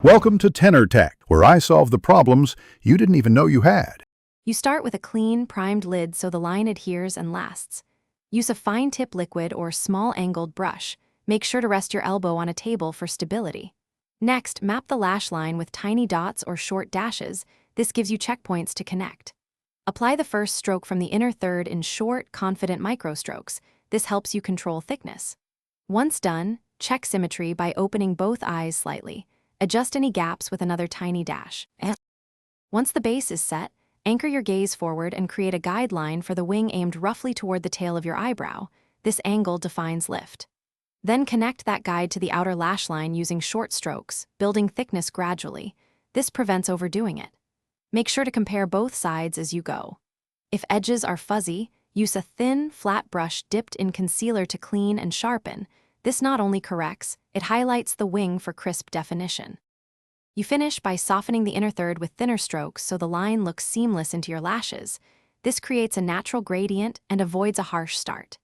Welcome to Tenor Tech, where I solve the problems you didn't even know you had. You start with a clean, primed lid so the line adheres and lasts. Use a fine tip liquid or small angled brush. Make sure to rest your elbow on a table for stability. Next, map the lash line with tiny dots or short dashes. This gives you checkpoints to connect. Apply the first stroke from the inner third in short, confident microstrokes. This helps you control thickness. Once done, check symmetry by opening both eyes slightly. Adjust any gaps with another tiny dash. Once the base is set, anchor your gaze forward and create a guideline for the wing aimed roughly toward the tail of your eyebrow. This angle defines lift. Then connect that guide to the outer lash line using short strokes, building thickness gradually. This prevents overdoing it. Make sure to compare both sides as you go. If edges are fuzzy, use a thin, flat brush dipped in concealer to clean and sharpen. This not only corrects, it highlights the wing for crisp definition. You finish by softening the inner third with thinner strokes so the line looks seamless into your lashes. This creates a natural gradient and avoids a harsh start.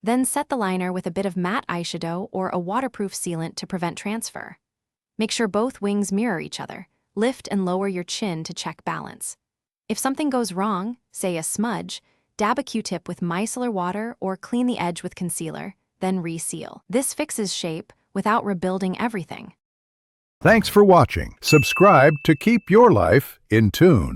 Then set the liner with a bit of matte eyeshadow or a waterproof sealant to prevent transfer. Make sure both wings mirror each other. Lift and lower your chin to check balance. If something goes wrong, say a smudge, dab a Q-tip with micellar water or clean the edge with concealer, then reseal. This fixes shape without rebuilding everything. Thanks for watching. Subscribe to keep your life in tune.